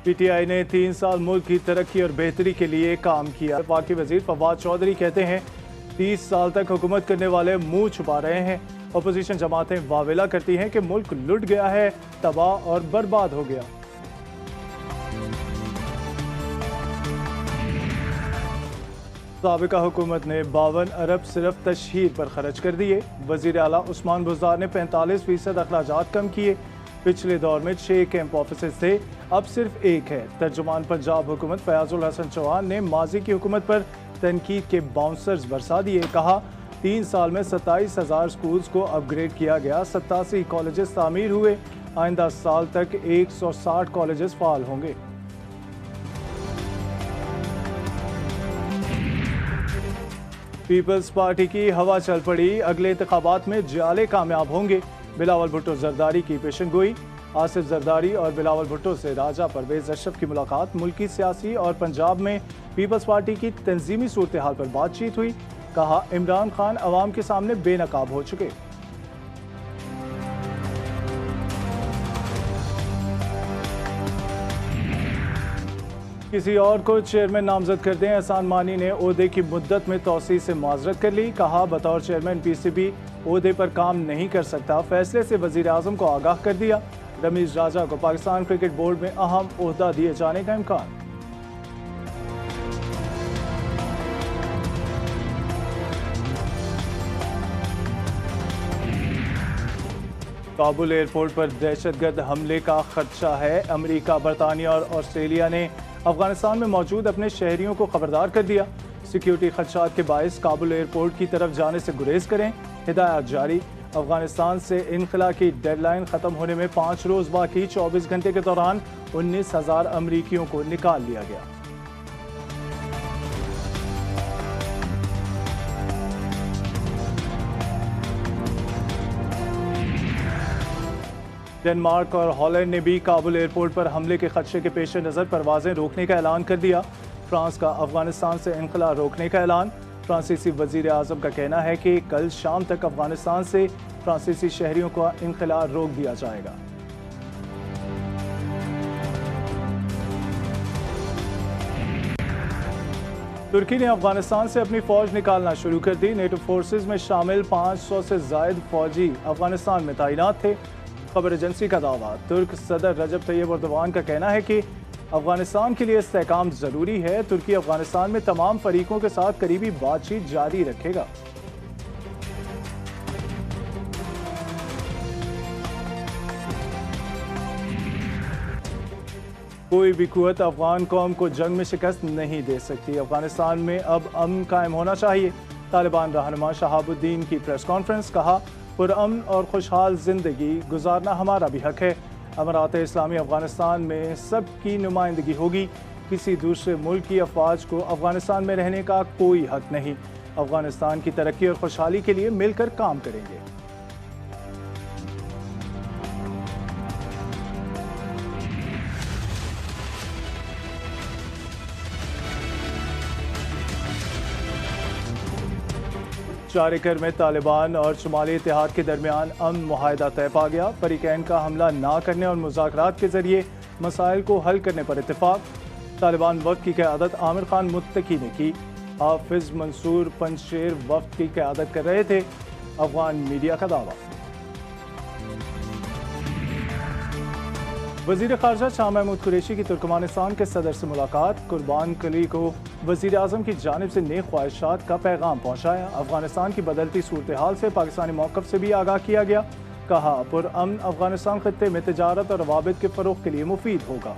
PTI ने 3 साल मुल्क की तरक्की और बेहतरी के लिए काम किया। वफाकी वजीर फवाद चौधरी कहते हैं 30 साल तक हुकूमत करने वाले मुंह छुपा रहे हैं। अपोजिशन जमातें वावेला करती हैं कि मुल्क लुट गया है, तबाह और बर्बाद हो गया। साबिका हुकूमत ने 52 अरब सिर्फ तशहीर पर खर्च कर दिए। वजीर आला उस्मान बुज़दार ने 45% अखराजात कम किए। पिछले दौर में 6 कैंप ऑफिस थे, अब सिर्फ 1 है। तर्जुमान पंजाब हुकूमत फयाजुल हसन चौहान ने माजी की हुकूमत पर तनकीद के बाउंसर्स बरसा दिए। कहा 3 साल में 27,000 स्कूल्स को अपग्रेड किया गया, 87 कॉलेजेस तामीर हुए। आइंदा साल तक 160 कॉलेजेस फाल होंगे। पीपल्स पार्टी की हवा चल पड़ी, अगले इंतखाबात में जाले कामयाब होंगे। बिलावल भुट्टो जरदारी की पेशन गोई। आसिफ जरदारी और बिलावल भुट्टो से राजा परवेज अशरफ की मुलाकात। मुल्की सियासी और पंजाब में पीपल्स पार्टी की तंजीमी सूरत हाल पर बातचीत हुई। कहा इमरान खान अवाम के सामने बेनकाब हो चुके। किसी और को चेयरमैन नामजद कर दें। एहसान मानी ने ओहदे की मुद्दत में तोसी से माजरत कर ली। कहा बतौर चेयरमैन PCB ओहदे पर काम नहीं कर सकता। फैसले से वजीर आजम को आगाह कर दिया। रमीज राजा को पाकिस्तान क्रिकेट बोर्ड में अहम ओहदा दिए जाने का इम्कान। काबुल एयरपोर्ट पर दहशतगर्द हमले का खदशा है। अमेरिका, बरतानिया और ऑस्ट्रेलिया ने अफगानिस्तान में मौजूद अपने शहरियों को खबरदार कर दिया। सिक्योरिटी खदशात के बायस काबुल एयरपोर्ट की तरफ जाने से गुरेज करें। हिदायत जारी। अफगानिस्तान से इनखला की डेडलाइन खत्म होने में 5 रोज बाकी। 24 घंटे के दौरान 19,000 अमरीकियों को निकाल लिया गया। डेनमार्क और हॉलैंड ने भी काबुल एयरपोर्ट पर हमले के खदशे के पेश नज़र परवाजें रोकने का ऐलान कर दिया। फ्रांस का अफगानिस्तान से इनखला रोकने का ऐलान। फ्रांसीसी वजीर आजम का कहना है कि कल शाम तक अफगानिस्तान से फ्रांसीसी शहरियों का इनखला रोक दिया जाएगा। तुर्की ने अफगानिस्तान से अपनी फौज निकालना शुरू कर दी। नेटो फोर्सेज में शामिल 500 से जायद फौजी अफगानिस्तान में तैनात थे। खबर एजेंसी का दावा। तुर्क सदर रजब तैयब एर्दोगान का कहना है कि अफगानिस्तान के लिए इस्तेहकाम जरूरी है। तुर्की अफगानिस्तान में तमाम फरीकों के साथ करीबी बातचीत जारी रखेगा। कोई भी कुव्वत अफगान कौम को जंग में शिकस्त नहीं दे सकती। अफगानिस्तान में अब अमन कायम होना चाहिए। तालिबान रहनुमा शहाबुद्दीन की प्रेस कॉन्फ्रेंस। कहा पुरअमन और खुशहाल जिंदगी गुजारना हमारा भी हक है। अमारात इस्लामी अफगानिस्तान में सबकी नुमाइंदगी होगी। किसी दूसरे मुल्क की अफवाज को अफगानिस्तान में रहने का कोई हक नहीं। अफगानिस्तान की तरक्की और खुशहाली के लिए मिलकर काम करेंगे। चारिकर में तालिबान और शुमाली इत्तेहाद के दरमियान अमन मुआहदा तय पा गया। फरीकैन का हमला ना करने और मुज़ाकरात के जरिए मसाइल को हल करने पर इत्तेफाक। तालिबान वफ्द की क़यादत आमिर खान मुत्तकी ने की। हाफिज मंसूर पंजशेर वफ्द की क़यादत कर रहे थे। अफगान मीडिया का दावा। वज़ीर ख़ारजा शाह महमूद कुरैशी की तुर्कमानिस्तान के सदर से मुलाकात। कुर्बान कली को वज़ीर आज़म की जानिब से नेक ख्वाहिशात का पैगाम पहुँचाया। अफगानिस्तान की बदलती सूरत हाल से पाकिस्तानी मौक़िफ़ से भी आगाह किया गया। कहा पुरअमन अफगानिस्तान खत्ते में तिजारत और रवाबित के फ़रोग़ के लिए मुफीद होगा।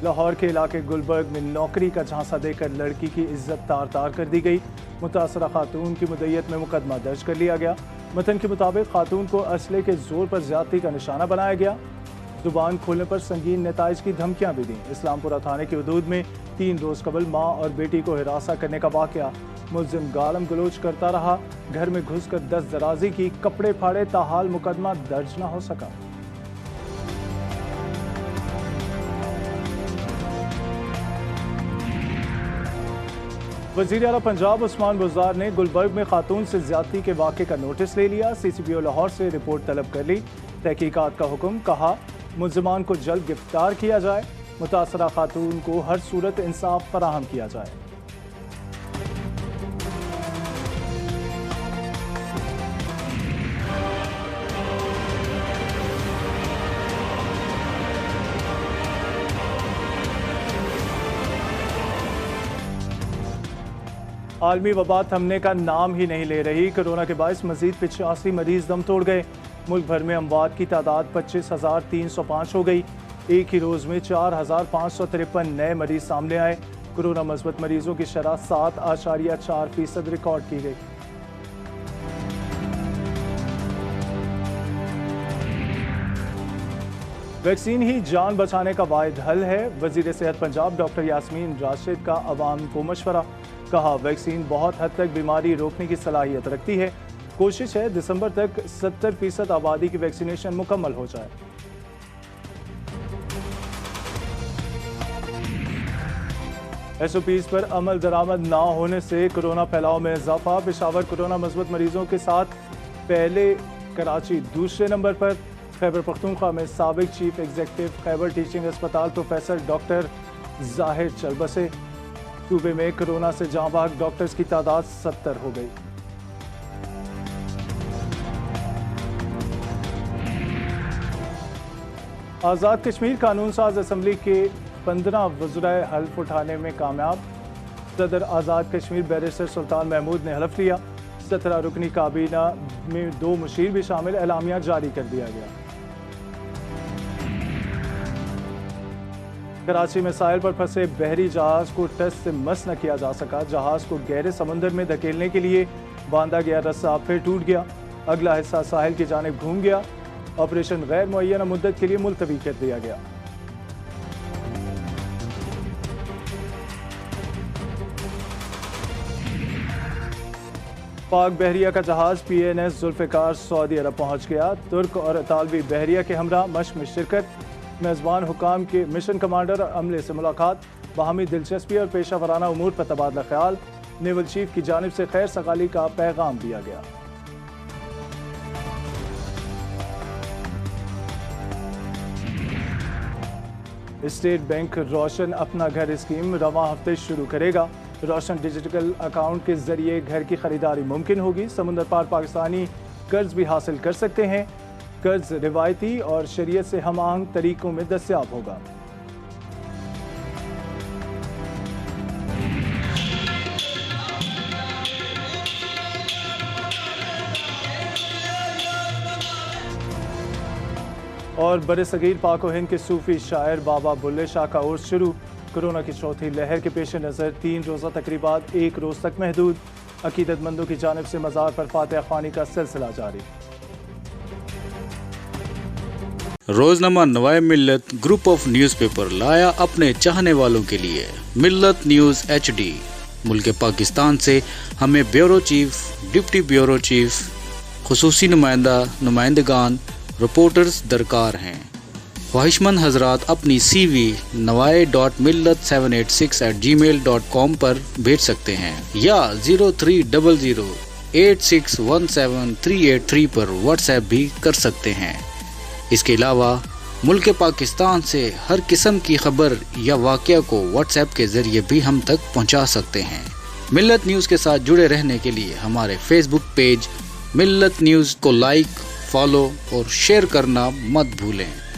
लाहौर के इलाके गुलबर्ग में नौकरी का झांसा देकर लड़की की इज्जत तार तार कर दी गई। मुतासरा खातून की मुद्दत में मुकदमा दर्ज कर लिया गया। मतन के मुताबिक खातून को असले के जोर पर ज्यादती का निशाना बनाया गया। जुबान खोलने पर संगीन नताइज की धमकियां भी दी। इस्लामपुरा थाने की हदूद में 3 रोज कबल माँ और बेटी को हिरासा करने का वाकया। मुल्जिम गालम गलोच करता रहा। घर में घुसकर दस्तदराजी की, कपड़े फाड़े, ताहाल मुकदमा दर्ज न हो सका। वज़ीर आला पंजाब उस्मान बुज़दार ने गुलबर्ग में खातून से ज्यादती के वाक़े का नोटिस ले लिया। CCPO लाहौर से रिपोर्ट तलब कर ली। तहकीकात का हुक्म, कहा मुल्ज़िमान को जल्द गिरफ्तार किया जाए, मुतासरा खातून को हर सूरत इंसाफ फराहम किया जाए। आलमी वबा थमने का नाम ही नहीं ले रही। कोरोना के बायस मजीद 85 मरीज दम तोड़ गए। मुल्क भर में अमवात की तादाद 25,305 हो गई। एक ही रोज़ में 4,553 नए मरीज सामने आए। कोरोना मस्बत मरीजों की शरह 7.4% रिकॉर्ड की गई। वैक्सीन ही जान बचाने का वाहिद हल है। वजीर सेहत पंजाब डॉक्टर यास्मीन राशिद का अवाम को मशवरा, कहा वैक्सीन बहुत हद तक बीमारी रोकने की सलाहियत रखती है। कोशिश है दिसंबर तक 70% आबादी की वैक्सीनेशन मुकम्मल हो जाए। SOPs पर अमल दरामद ना होने से कोरोना फैलाव में इजाफा। पेशावर कोरोना मस्बत मरीजों के साथ पहले, कराची दूसरे नंबर पर। खैबर पख्तूनख्वा में साबिक चीफ एग्जीक्यूटिव खैबर टीचिंग अस्पताल प्रोफेसर डॉक्टर जाहिर चल बसे। सूबे में कोरोना से जाँ बहक डॉक्टर्स की तादाद 70 हो गई। आज़ाद कश्मीर कानून साज असम्बली के 15 वज़राए हल्फ उठाने में कामयाब। सदर आज़ाद कश्मीर बैरिस्टर सुल्तान महमूद ने हल्फ लिया। 17 रुकनी काबीना में 2 मुशीर भी शामिल। एलामिया जारी कर दिया गया। कराची में साहिल पर फंसे बहरी जहाज को टस से मस न किया जा सका। जहाज को गहरे समुद्र में धकेलने के लिए बांधा गया रस्सा फिर टूट गया। अगला हिस्सा साहिल की जानिब घूम गया। ऑपरेशन गैर मुअय्यना मुद्दत के लिए मुलतवी कर दिया गया। पाक बहरिया का जहाज PNS जुल्फ़िकार सऊदी अरब पहुंच गया। तुर्क और इतालवी बहरिया के हमरा मश्क में शिरकत। मेज़बान हुकाम के मिशन कमांडर और अमले से मुलाकात। बाहमी दिलचस्पी और पेशा वराना उमूर पर तबादला ख्याल। नेवल चीफ की जानिब से खैर सगाली का पैगाम दिया गया। स्टेट बैंक रोशन अपना घर स्कीम रवां हफ्ते शुरू करेगा। रोशन डिजिटल अकाउंट के जरिए घर की खरीदारी मुमकिन होगी। समुंदर पार पाकिस्तानी कर्ज भी हासिल कर सकते हैं। कर्ज रिवायती और शरीयत से हम-आहंग तरीकों में दस्तयाब होगा। और बरसगीर पाक व हिंद के सूफी शायर बाबा बुल्ले शाह का उर्स शुरू। कोरोना की चौथी लहर के पेश नज़र 3 रोज़ा तकरीबात 1 रोज़ तक महदूद। अकीदतमंदों की जानिब से मज़ार पर फातिहा ख्वानी का सिलसिला जारी। रोजनामा नवाए मिल्लत ग्रुप ऑफ न्यूज़पेपर लाया अपने चाहने वालों के लिए मिल्लत न्यूज़ HD। मुल्क पाकिस्तान से हमें bureau chief, deputy bureau chief, खुसूसी नुमाइंदगान, रिपोर्टर्स दरकार हैं। ख्वाहिशमंद हजरात अपनी CV nawai.millat786@gmail.com पर भेज सकते हैं या 0300861738 पर व्हाट्सएप भी कर सकते हैं। इसके अलावा मुल्क पाकिस्तान से हर किस्म की खबर या वाक़या को व्हाट्सएप के ज़रिए भी हम तक पहुंचा सकते हैं। मिल्लत न्यूज़ के साथ जुड़े रहने के लिए हमारे फेसबुक पेज मिल्लत न्यूज़ को लाइक, फॉलो और शेयर करना मत भूलें।